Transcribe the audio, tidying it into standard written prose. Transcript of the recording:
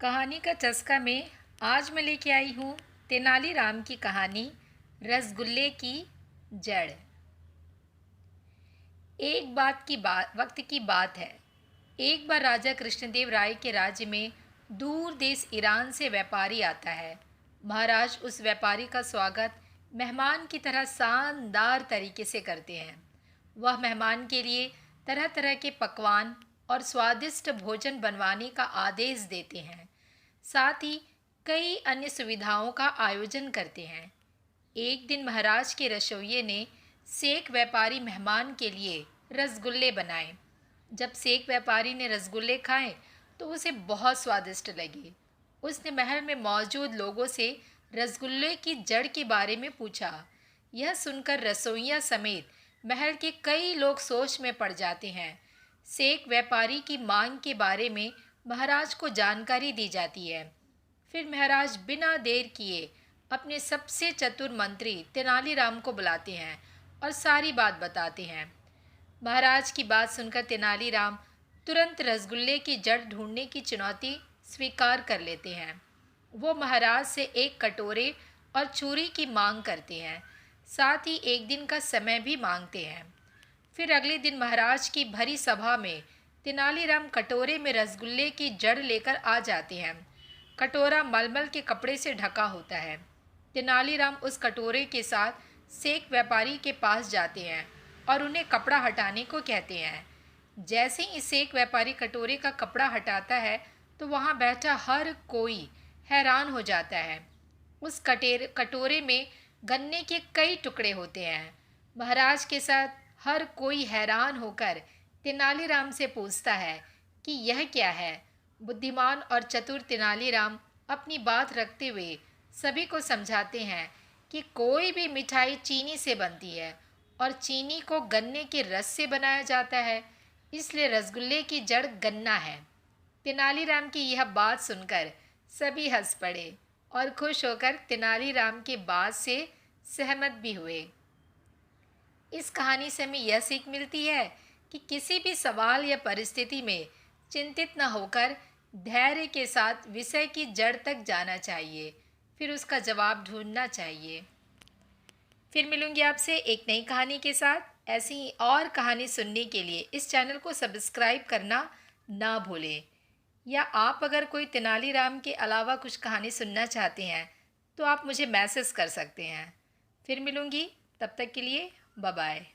कहानी का चस्का में आज मैं लेके आई हूँ तेनालीराम की कहानी रसगुल्ले की जड़। वक्त की बात है। एक बार राजा कृष्णदेव राय के राज्य में दूर देश ईरान से व्यापारी आता है। महाराज उस व्यापारी का स्वागत मेहमान की तरह शानदार तरीके से करते हैं। वह मेहमान के लिए तरह तरह के पकवान और स्वादिष्ट भोजन बनवाने का आदेश देते हैं। साथ ही कई अन्य सुविधाओं का आयोजन करते हैं। एक दिन महाराज के रसोइये ने सेक व्यापारी मेहमान के लिए रसगुल्ले बनाए। जब सेक व्यापारी ने रसगुल्ले खाए तो उसे बहुत स्वादिष्ट लगे। उसने महल में मौजूद लोगों से रसगुल्ले की जड़ के बारे में पूछा। यह सुनकर रसोइया समेत महल के कई लोग सोच में पड़ जाते हैं। सेक व्यापारी की मांग के बारे में महाराज को जानकारी दी जाती है। फिर महाराज बिना देर किए अपने सबसे चतुर मंत्री तेनालीराम को बुलाते हैं और सारी बात बताते हैं। महाराज की बात सुनकर तेनालीराम तुरंत रसगुल्ले की जड़ ढूंढने की चुनौती स्वीकार कर लेते हैं। वो महाराज से एक कटोरे और छुरी की मांग करते हैं। साथ ही एक दिन का समय भी मांगते हैं। फिर अगले दिन महाराज की भरी सभा में तेनालीराम कटोरे में रसगुल्ले की जड़ लेकर आ जाते हैं। कटोरा मलमल के कपड़े से ढका होता है। तेनालीराम उस कटोरे के साथ सेक व्यापारी के पास जाते हैं और उन्हें कपड़ा हटाने को कहते हैं। जैसे ही सेक व्यापारी कटोरे का कपड़ा हटाता है तो वहाँ बैठा हर कोई हैरान हो जाता है। उस कटोरे में गन्ने के कई टुकड़े होते हैं। महाराज के साथ हर कोई हैरान होकर तेनालीराम से पूछता है कि यह क्या है। बुद्धिमान और चतुर तेनालीराम अपनी बात रखते हुए सभी को समझाते हैं कि कोई भी मिठाई चीनी से बनती है और चीनी को गन्ने के रस से बनाया जाता है, इसलिए रसगुल्ले की जड़ गन्ना है। तेनालीराम की यह बात सुनकर सभी हंस पड़े और खुश होकर तेनालीराम के बात से सहमत भी हुए। इस कहानी से हमें यह सीख मिलती है कि किसी भी सवाल या परिस्थिति में चिंतित न होकर धैर्य के साथ विषय की जड़ तक जाना चाहिए, फिर उसका जवाब ढूंढना चाहिए। फिर मिलूंगी आपसे एक नई कहानी के साथ। ऐसी ही और कहानी सुनने के लिए इस चैनल को सब्सक्राइब करना ना भूलें। या आप अगर कोई तेनालीराम के अलावा कुछ कहानी सुनना चाहते हैं तो आप मुझे मैसेज कर सकते हैं। फिर मिलूंगी, तब तक के लिए बाय बाय।